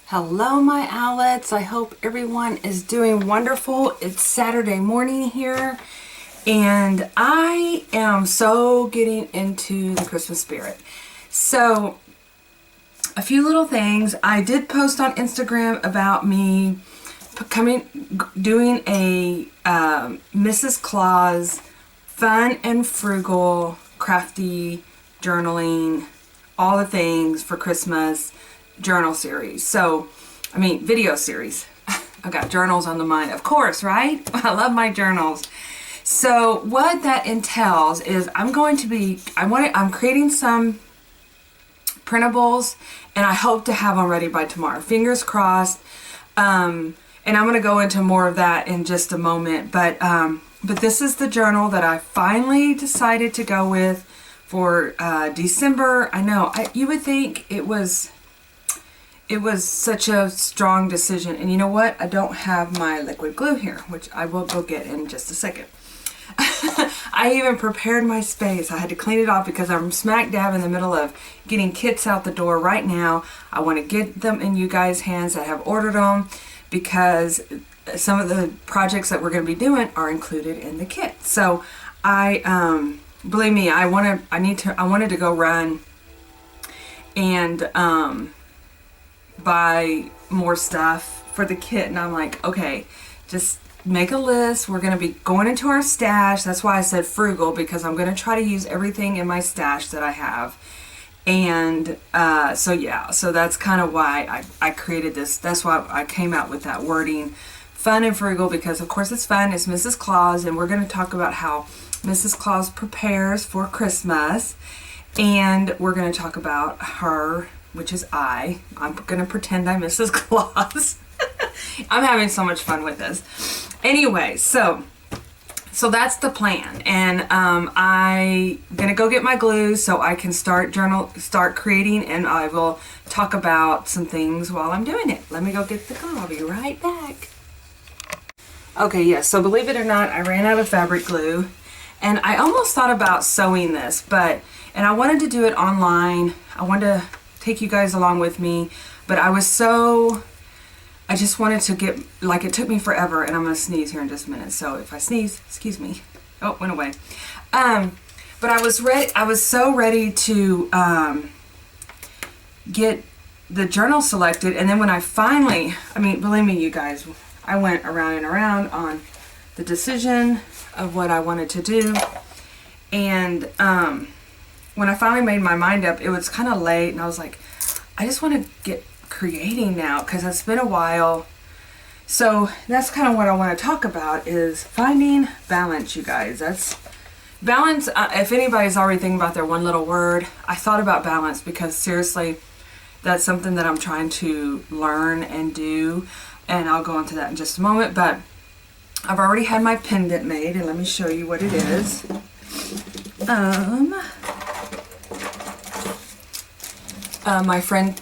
Hello my Owlettes, I hope everyone is doing wonderful. It's Saturday morning here and I am so getting into the Christmas spirit. So a few little things. I did post on Instagram about me doing a Mrs. Claus fun and frugal, crafty, journaling, all the things for Christmas journal series. So, I mean, video series. I've got journals on the mind, of course, right? I love my journals. So what that entails is I'm creating some printables and I hope to have them ready by tomorrow. Fingers crossed. And I'm going to go into more of that in just a moment. But this is the journal that I finally decided to go with for December. I know, you would think it was such a strong decision. And you know what? I don't have my liquid glue here, which I will go get in just a second. I even prepared my space. I had to clean it off because I'm smack dab in the middle of getting kits out the door right now. I want to get them in you guys' hands. I have ordered them because some of the projects that we're going to be doing are included in the kit. So believe me, I wanted to go run and buy more stuff for the kit, and I'm like, okay, just make a list. We're going to be going into our stash. That's why I said frugal, because I'm going to try to use everything in my stash that I have. And so yeah, so that's kind of why I created this. That's why I came out with that wording, fun and frugal, because of course it's fun. It's Mrs. Claus, and we're going to talk about how Mrs. Claus prepares for Christmas, and we're going to talk about her, which is I'm going to pretend I'm Mrs. Claus. I'm having so much fun with this. Anyway, so that's the plan. And I'm going to go get my glue so I can start creating, and I will talk about some things while I'm doing it. Let me go get the glue. I'll be right back. Okay, yes, so believe it or not, I ran out of fabric glue. And I almost thought about sewing this, and I wanted to do it online. I wanted to take you guys along with me, but I just wanted to get, like, it took me forever, and I'm going to sneeze here in just a minute. So if I sneeze, excuse me. Oh, went away. But I was so ready to get the journal selected, and then when I finally, I mean, believe me, you guys, I went around and around on the decision of what I wanted to do, and when I finally made my mind up, it was kind of late, and I was like, I just want to get creating now, because it's been a while. So that's kind of what I want to talk about, is finding balance, you guys. That's balance. If anybody's already thinking about their one little word, I thought about balance, because seriously, that's something that I'm trying to learn and do, and I'll go into that in just a moment. But I've already had my pendant made, and let me show you what it is. My friend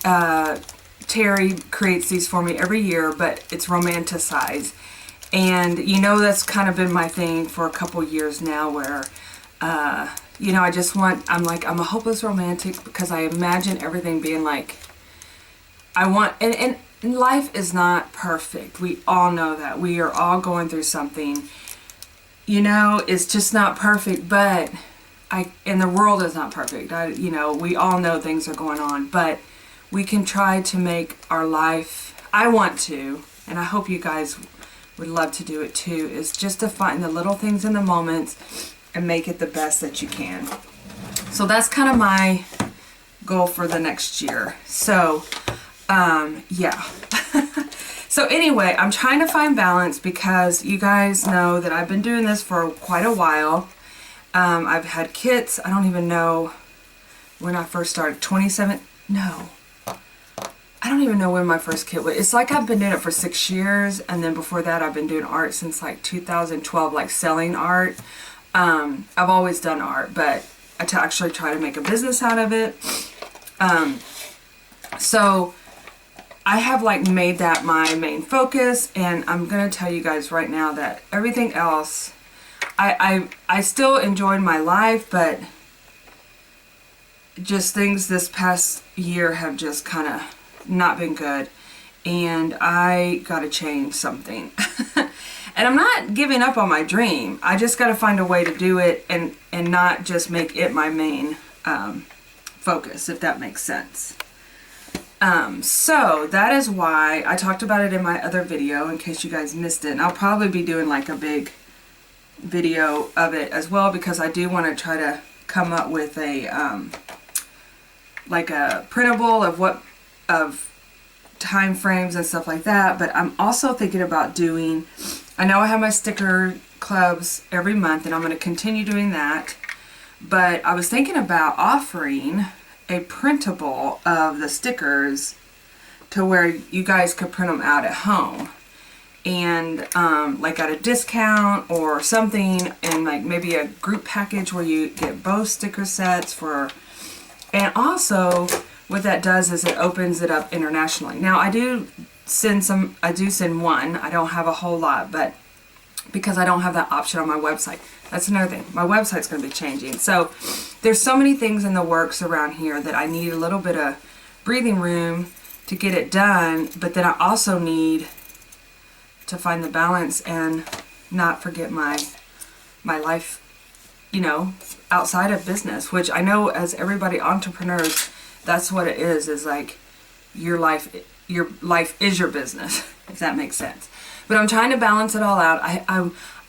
Terry creates these for me every year, but it's romanticized. And you know, that's kind of been my thing for a couple years now, where you know, I'm a hopeless romantic, because I imagine everything being like and life is not perfect. We all know that. We are all going through something. You know, it's just not perfect, but and the world is not perfect. You know, we all know things are going on, but we can try to make our life, I want to, and I hope you guys would love to do it too, is just to find the little things in the moments and make it the best that you can. So that's kind of my goal for the next year. So, yeah. So anyway, I'm trying to find balance, because you guys know that I've been doing this for quite a while. I've had kits, I don't even know when I first started, I don't even know when my first kit was. It's like I've been doing it for 6 years, and then before that I've been doing art since like 2012, like selling art. I've always done art, but I actually try to make a business out of it. So I have like made that my main focus, and I'm gonna tell you guys right now that everything else, I still enjoyed my life, but just things this past year have just kind of not been good. and I gotta change something. And I'm not giving up on my dream. I just gotta find a way to do it and not just make it my main focus, if that makes sense. So that is why I talked about it in my other video, in case you guys missed it. And I'll probably be doing like a big video of it as well, because I do want to try to come up with a like a printable of time frames and stuff like that. But I'm also thinking about doing, I know I have my sticker clubs every month, and I'm going to continue doing that. But I was thinking about offering a printable of the stickers to where you guys could print them out at home, and like at a discount or something, and like maybe a group package where you get both sticker sets for. And also what that does is it opens it up internationally. Now I do send one. I don't have a whole lot, but because I don't have that option on my website. That's another thing. My website's going to be changing. So there's so many things in the works around here that I need a little bit of breathing room to get it done, but then I also need to find the balance and not forget my life, you know, outside of business, which I know as everybody entrepreneurs, that's what it is like your life is your business, if that makes sense. But I'm trying to balance it all out.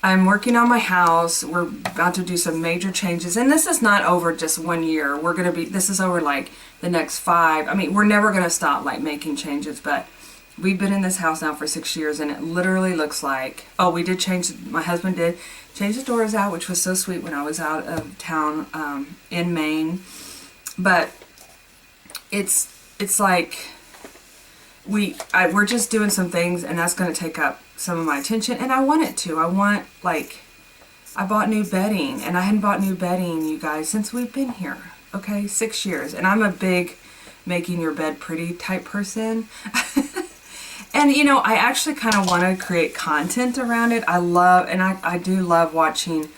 I'm working on my house. We're about to do some major changes, and this is not over just 1 year. This is over like the next 5. I mean, we're never going to stop like making changes, but we've been in this house now for 6 years, and it literally looks like, my husband did change the doors out, which was so sweet when I was out of town in Maine. But it's like we're just doing some things, and that's going to take up some of my attention, and I want it to. I bought new bedding, and I hadn't bought new bedding, you guys, since we've been here. Okay, 6 years, and I'm a big making your bed pretty type person. And you know, I actually kind of want to create content around it. I do love watching,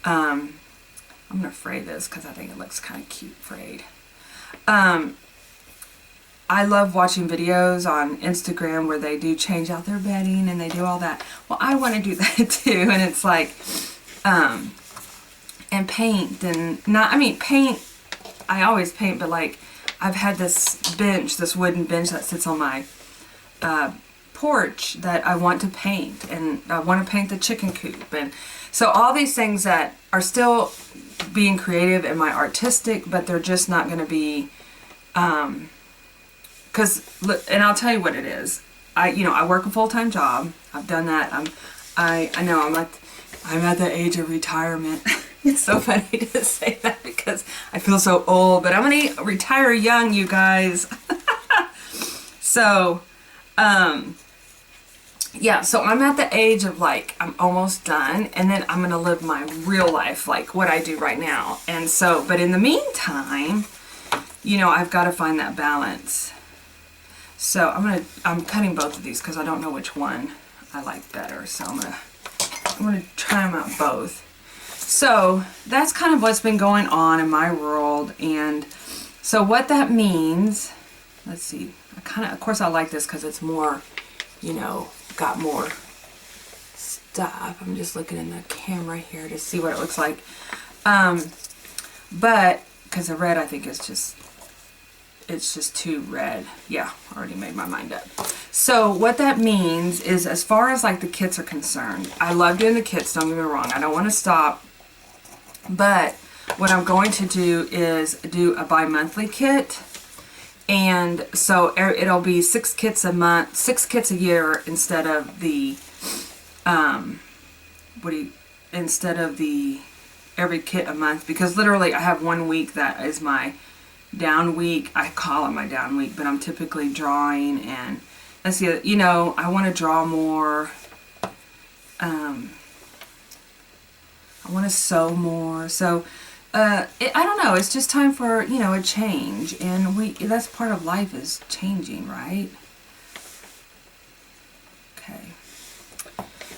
I'm gonna fray this because I think it looks kind of cute frayed. I love watching videos on Instagram where they do change out their bedding and they do all that. Well, I want to do that too. And it's like, and paint paint, I always paint, but like I've had this wooden bench that sits on my porch that I want to paint, and I want to paint the chicken coop. And so all these things that are still being creative and my artistic, but they're just not going to be, and I'll tell you what it is. I work a full-time job. I've done that. I know I'm at the age of retirement. It's so funny to say that because I feel so old, but I'm going to retire young, you guys. So, yeah, so I'm at the age of like, I'm almost done, and then I'm going to live my real life, like what I do right now. And so, but in the meantime, you know, I've got to find that balance. So I'm cutting both of these because I don't know which one I like better. So I'm gonna try them out both. So that's kind of what's been going on in my world. And so what that means, let's see, of course I like this because it's more, you know, got more stuff. I'm just looking in the camera here to see what it looks like. But because the red, I think it's just too red. Yeah, already made my mind up. So what that means is, as far as like the kits are concerned, I love doing the kits, don't get me wrong. I don't want to stop. But what I'm going to do is do a bi-monthly kit. And so it'll be 6 kits a month, 6 kits a year instead of the, every kit a month. Because literally I have 1 week that is my down week. I call it my down week, but I'm typically drawing, and that's the, you know, I want to draw more. I want to sew more. So I don't know, it's just time for, you know, a change, and that's part of life, is changing, right? Okay.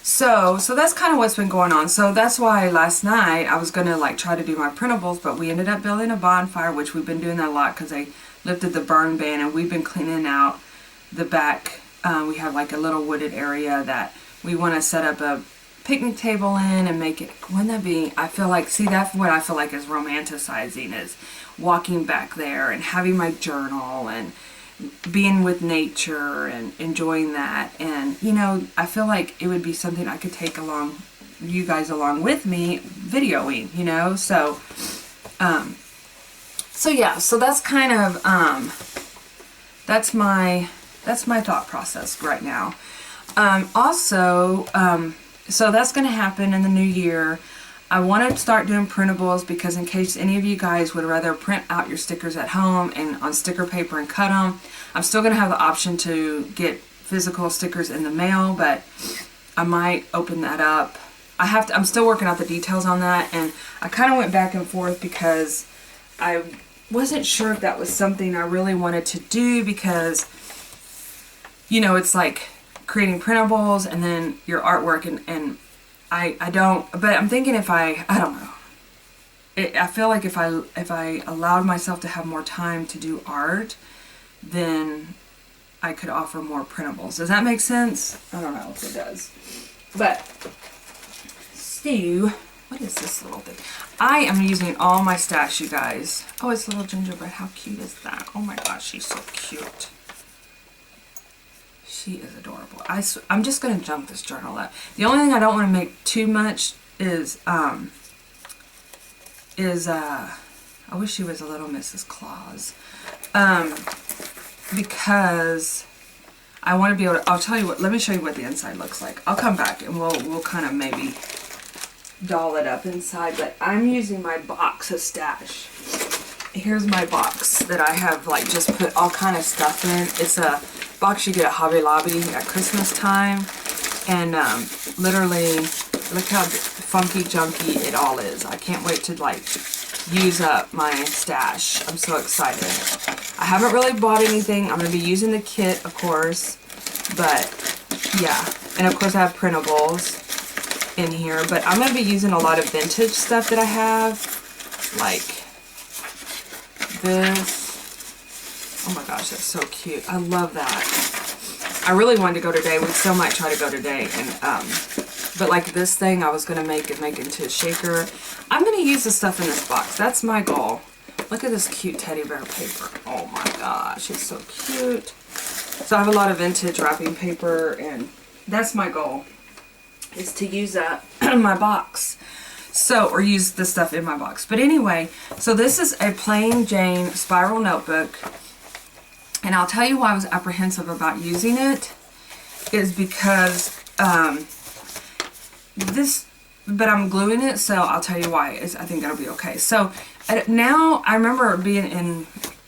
So that's kind of what's been going on. So that's why last night I was going to like try to do my printables, but we ended up building a bonfire, which we've been doing that a lot because they lifted the burn ban, and we've been cleaning out the back We have like a little wooded area that we want to set up a picnic table in and make it, wouldn't that be, I feel like, see, that's what I feel like is romanticizing, is walking back there and having my journal and being with nature and enjoying that. And, you know, I feel like it would be something I could take along, you guys along with me, videoing, you know, so yeah, so that's kind of, that's my thought process right now. So that's going to happen in the new year. I want to start doing printables because in case any of you guys would rather print out your stickers at home and on sticker paper and cut them, I'm still going to have the option to get physical stickers in the mail, but I might open that up. I'm still working out the details on that, and I kind of went back and forth because I wasn't sure if that was something I really wanted to do because, you know, it's like creating printables and then your artwork, and I don't, but I'm thinking if I don't know. I feel like if I allowed myself to have more time to do art, then I could offer more printables. Does that make sense? I don't know if it does. But, Stu, what is this little thing? I am using all my stash, you guys. Oh, it's a little gingerbread. How cute is that? Oh my gosh, she's so cute. She is adorable. I'm just going to junk this journal up. The only thing I don't want to make too much is I wish she was a little Mrs. Claus. Because I want to be able to, I'll tell you what, let me show you what the inside looks like. I'll come back and we'll kind of maybe doll it up inside, but I'm using my box of stash. Here's my box that I have like just put all kind of stuff in. It's a box you get at Hobby Lobby at Christmas time, and literally look how funky junky it all is. I can't wait to like use up my stash. I'm so excited. I haven't really bought anything. I'm going to be using the kit, of course, but yeah, and of course I have printables in here, but I'm going to be using a lot of vintage stuff that I have, like this. Oh my gosh, that's so cute. I love that. I really wanted to go today. We still might try to go today, and but like this thing I was going to make into a shaker. I'm going to use the stuff in this box. That's my goal. Look at this cute teddy bear paper. Oh my gosh, it's so cute. So I have a lot of vintage wrapping paper, and that's my goal, is to use that in my box. So, or use the stuff in my box. But anyway, so this is a plain Jane spiral notebook. And I'll tell you why I was apprehensive about using it, is because but I'm gluing it, so I'll tell you why. I think it'll be okay. So now I remember being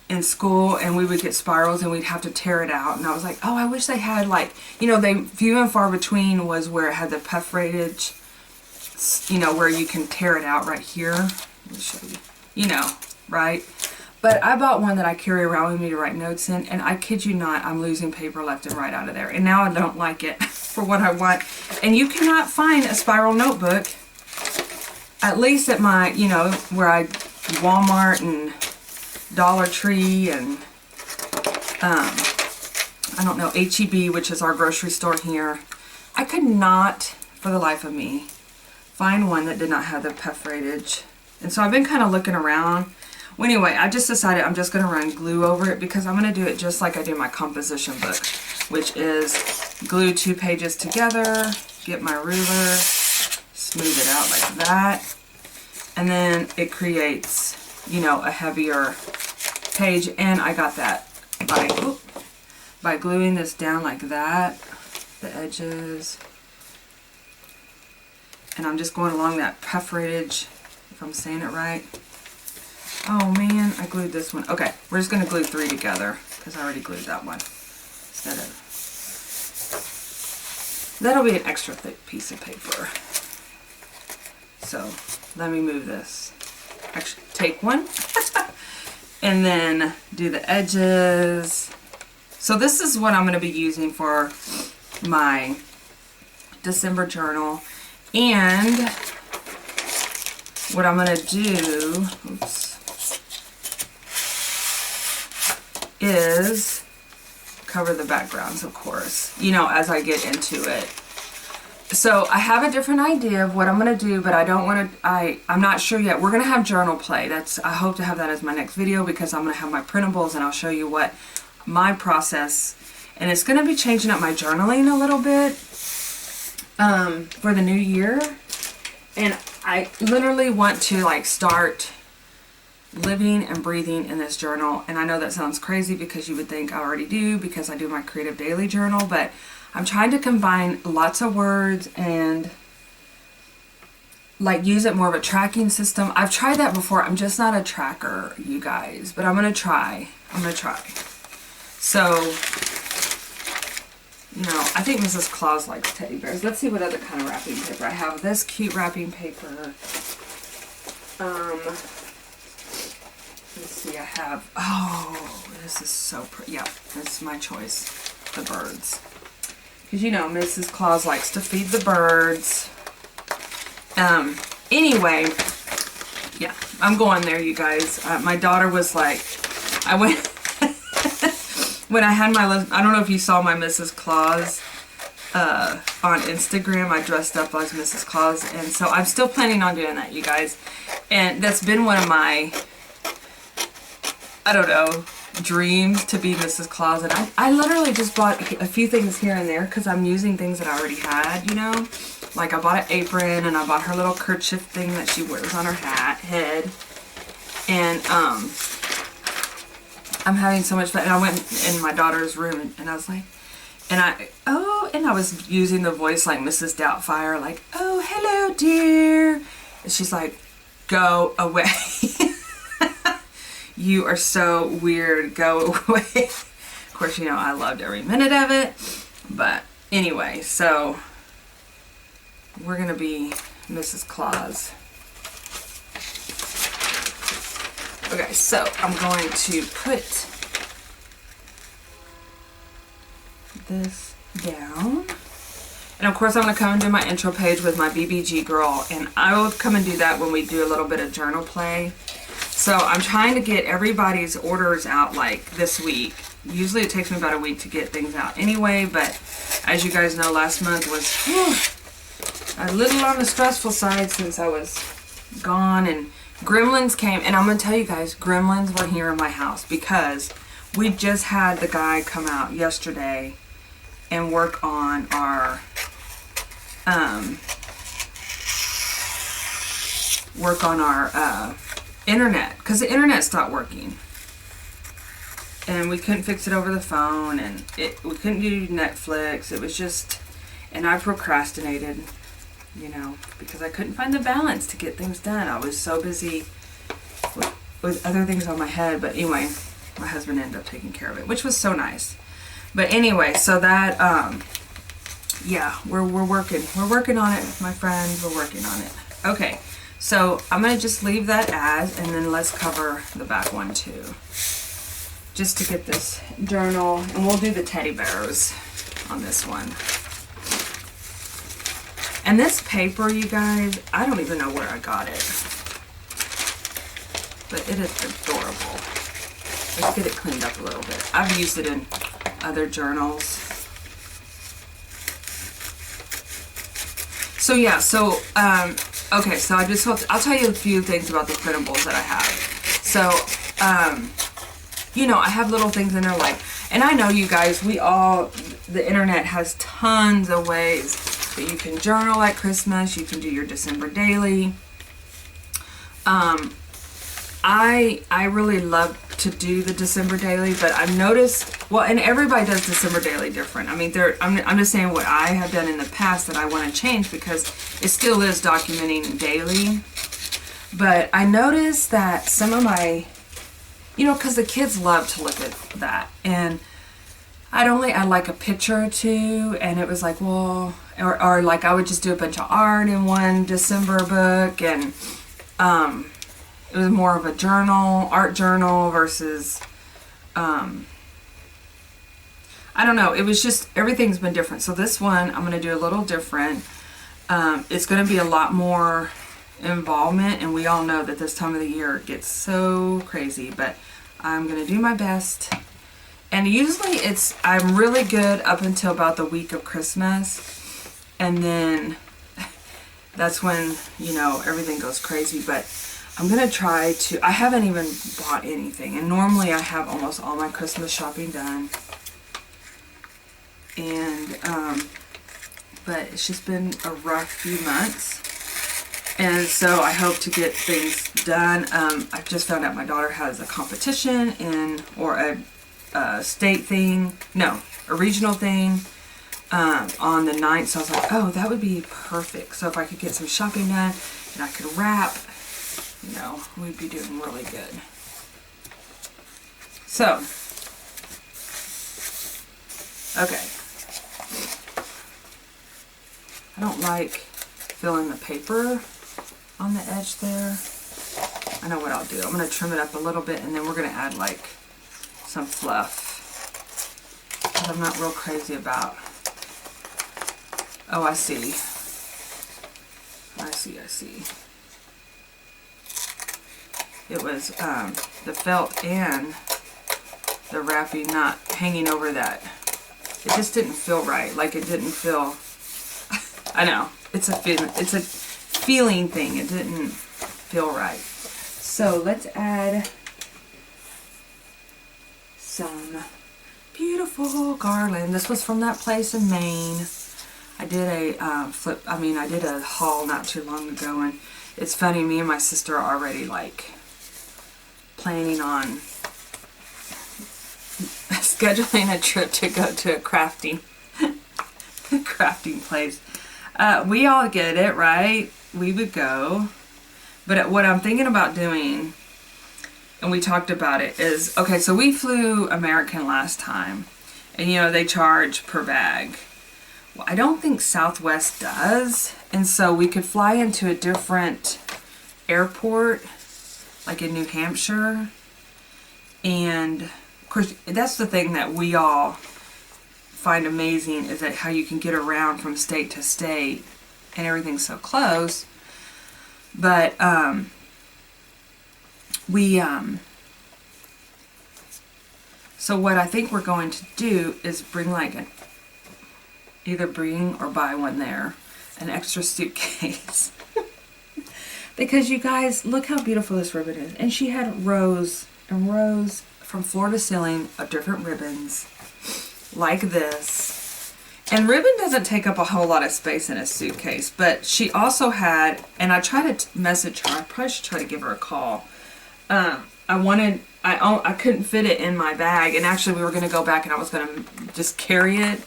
in school and we would get spirals and we'd have to tear it out, and I was like, oh, I wish they had, like, you know, they few and far between was where it had the perforated, you know, where you can tear it out right here. Let me show you, you know, right? But I bought one that I carry around with me to write notes in, and I kid you not, I'm losing paper left and right out of there. And now I don't like it for what I want. And you cannot find a spiral notebook, at least at my, you know, where Walmart and Dollar Tree and, I don't know, H-E-B, which is our grocery store here. I could not, for the life of me, find one that did not have the perforated. And so I've been kind of looking around. Well, anyway, I just decided I'm just going to run glue over it because I'm going to do it just like I do my composition book, which is glue 2 pages together, get my ruler, smooth it out like that, and then it creates, you know, a heavier page. And I got that by gluing this down like that, the edges, and I'm just going along that perforated, if I'm saying it right. Oh man, I glued this one. Okay, we're just going to glue 3 together because I already glued that one. Instead of, that'll be an extra thick piece of paper. So let me move this. Actually, take one and then do the edges. So this is what I'm going to be using for my December journal. And what I'm going to do, oops, is cover the backgrounds, of course, you know, as I get into it. So I have a different idea of what I'm going to do, but I don't want to, I'm not sure yet. We're going to have journal play. I hope to have that as my next video, because I'm going to have my printables and I'll show you what my process, and it's going to be changing up my journaling a little bit for the new year. And I literally want to like start living and breathing in this journal. And I know that sounds crazy because you would think I already do, because I do my creative daily journal, but I'm trying to combine lots of words and like use it more of a tracking system. I've tried that before. I'm just not a tracker, you guys, but I'm going to try. So, you know, I think Mrs. Claus likes teddy bears. Let's see what other kind of wrapping paper I have. This cute wrapping paper. Let's see, I have, oh, this is so pretty. Yeah, this is my choice. The birds. Because, you know, Mrs. Claus likes to feed the birds. Anyway, yeah, I'm going there, you guys. My daughter was like, I went, when I had my, I don't know if you saw my Mrs. Claus on Instagram. I dressed up as Mrs. Claus, and so I'm still planning on doing that, you guys. And that's been one of my, I don't know, dreams, to be Mrs. Claus. And I literally just bought a few things here and there because I'm using things that I already had, you know. Like I bought an apron, and I bought her little kerchief thing that she wears on her head. And I'm having so much fun. And I went in my daughter's room, and I was like, and I was using the voice like Mrs. Doubtfire, like, oh, hello, dear. And she's like, go away. You are so weird. Go away. Of course, you know, I loved every minute of it. But anyway, so we're going to be Mrs. Claus. Okay, so I'm going to put this down. And of course, I'm going to come and do my intro page with my BBG girl. And I will come and do that when we do a little bit of journal play. So I'm trying to get everybody's orders out like this week. Usually it takes me about a week to get things out anyway, but as you guys know, last month was a little on the stressful side since I was gone, and gremlins came. And I'm going to tell you guys, gremlins were here in my house because we just had the guy come out yesterday and work on our internet, because the internet stopped working and we couldn't fix it over the phone, and we couldn't do Netflix. It was just, and I procrastinated, you know, because I couldn't find the balance to get things done. I was so busy with other things on my head. But anyway, my husband ended up taking care of it, which was so nice. But anyway, so that yeah, we're working on it, my friends. We're working on it. Okay. So I'm going to just leave that as, and then let's cover the back one too. Just to get this journal, and we'll do the teddy bears on this one. And this paper, you guys, I don't even know where I got it. But it is adorable. Let's get it cleaned up a little bit. I've used it in other journals. So yeah, so, okay, so I'll tell you a few things about the printables that I have. So, you know, I have little things in there like, and I know you guys, the internet has tons of ways that you can journal at Christmas. You can do your December daily. I really love to do the December daily, but I've noticed, well, and everybody does December daily different. I mean, I'm just saying what I have done in the past that I want to change, because it still is documenting daily. But I noticed that some of my, you know, because the kids love to look at that, and I'd only add like a picture or two, and it was like, well, or like I would just do a bunch of art in one December book, and it was more of a journal, art journal versus, I don't know. It was just, everything's been different. So this one, I'm going to do a little different. It's going to be a lot more involvement, and we all know that this time of the year it gets so crazy, but I'm going to do my best. And usually I'm really good up until about the week of Christmas. And then that's when, you know, everything goes crazy. But I'm going to try to, I haven't even bought anything. And normally I have almost all my Christmas shopping done. And, but it's just been a rough few months. And so I hope to get things done. I just found out my daughter has a competition or a state thing, no, a regional thing on the 9th. So I was like, oh, that would be perfect. So if I could get some shopping done and I could wrap, you know, we'd be doing really good. So, okay. I don't like filling the paper on the edge there. I know what I'll do. I'm going to trim it up a little bit, and then we're going to add like some fluff. Because I'm not real crazy about. Oh, I see. I see. It was the felt and the wrapping not hanging over that. It just didn't feel right. Like it didn't feel. I know. It's a feeling thing. It didn't feel right. So let's add some beautiful garland. This was from that place in Maine. I did a I did a haul not too long ago, and it's funny, me and my sister are already like planning on scheduling a trip to go to a crafting place. We all get it, right? We would go. But what I'm thinking about doing, and we talked about it, is, okay, so we flew American last time. And, you know, they charge per bag. Well, I don't think Southwest does. And so we could fly into a different airport, like in New Hampshire. And, of course, that's the thing that we all find amazing, is that how you can get around from state to state and everything's so close. But so what I think we're going to do is bring like either bring or buy one there, an extra suitcase. Because you guys, look how beautiful this ribbon is. And she had rows and rows from floor to ceiling of different ribbons like this. And ribbon doesn't take up a whole lot of space in a suitcase, but she also had, and I tried to message her, I probably should try to give her a call. I couldn't fit it in my bag, and actually we were going to go back and I was going to just carry it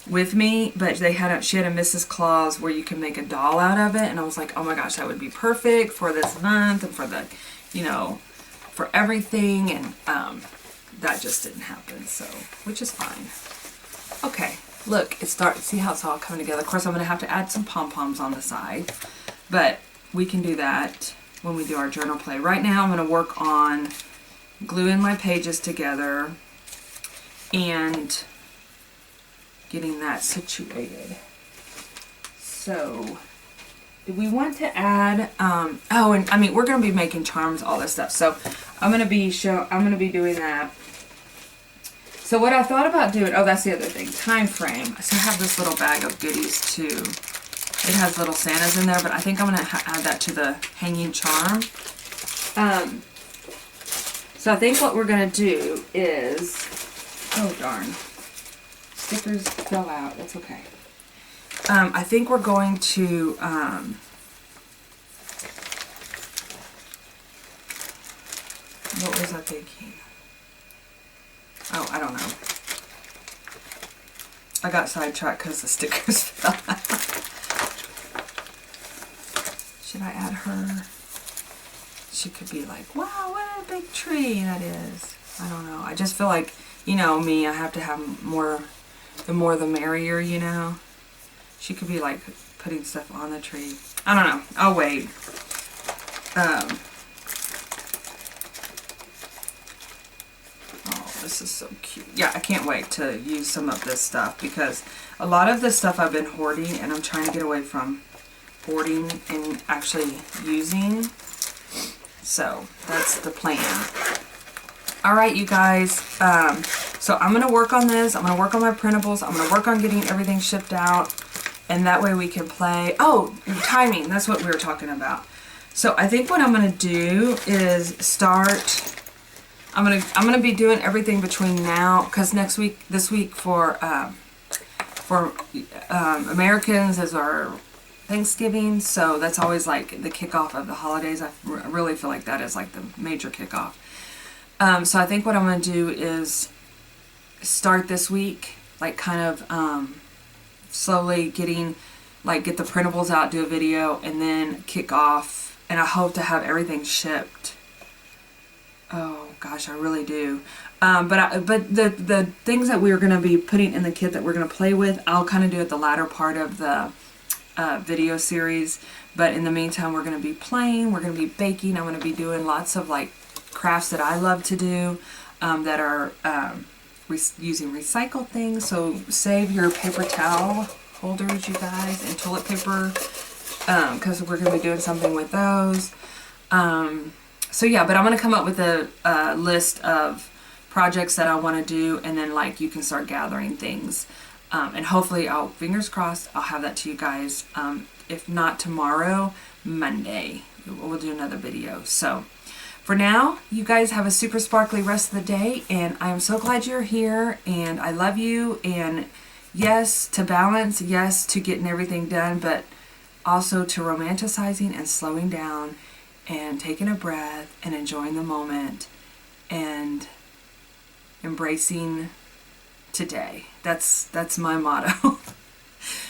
with me, but she had a Mrs. Claus where you can make a doll out of it, and I was like, oh my gosh, that would be perfect for this month and for the, you know, for everything, and that just didn't happen, so, which is fine. Okay, look, see how it's all coming together. Of course, I'm going to have to add some pom-poms on the side, but we can do that when we do our journal play. Right now, I'm going to work on gluing my pages together and getting that situated. So, do we want to add, oh, and I mean, we're going to be making charms, all this stuff. So, I'm going to be doing that. So what I thought about doing, oh, that's the other thing, time frame. So I have this little bag of goodies too. It has little Santas in there, but I think I'm going to add that to the hanging charm. So I think what we're going to do is, oh darn, stickers fell out, that's okay. I think we're going to, what was I thinking? Oh, I don't know. I got sidetracked because the stickers fell out. Should I add her? She could be like, wow, what a big tree that is. I don't know. I just feel like, you know me, I have to have more, the more the merrier, you know. She could be like putting stuff on the tree. I don't know. I'll wait. This is so cute. Yeah, I can't wait to use some of this stuff, because a lot of this stuff I've been hoarding, and I'm trying to get away from hoarding and actually using. So that's the plan. All right, you guys. So I'm going to work on this. I'm going to work on my printables. I'm going to work on getting everything shipped out. And that way we can play. Oh, timing. That's what we were talking about. So I think what I'm going to do is start. I'm gonna be doing everything between now, because this week for Americans is our Thanksgiving, so that's always like the kickoff of the holidays. I really feel like that is like the major kickoff. So I think what I'm gonna do is start this week, like kind of slowly get the printables out, do a video, and then kick off. And I hope to have everything shipped. Oh gosh, I really do. But the things that we're going to be putting in the kit that we're going to play with, I'll kind of do at the latter part of the video series. But in the meantime, we're going to be playing, we're going to be baking, I'm going to be doing lots of like crafts that I love to do that are using recycled things. So save your paper towel holders, you guys, and toilet paper, because we're going to be doing something with those. So yeah, but I'm going to come up with a list of projects that I want to do, and then like you can start gathering things. And hopefully, fingers crossed, I'll have that to you guys. If not tomorrow, Monday, we'll do another video. So for now, you guys have a super sparkly rest of the day, and I'm so glad you're here, and I love you, and yes to balance, yes to getting everything done, but also to romanticizing and slowing down and taking a breath and enjoying the moment and embracing today. That's my motto.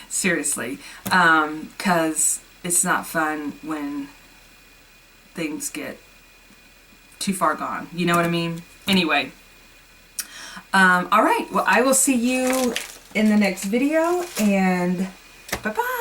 Seriously. 'Cause it's not fun when things get too far gone. You know what I mean? Anyway. Alright. Well, I will see you in the next video, and bye-bye.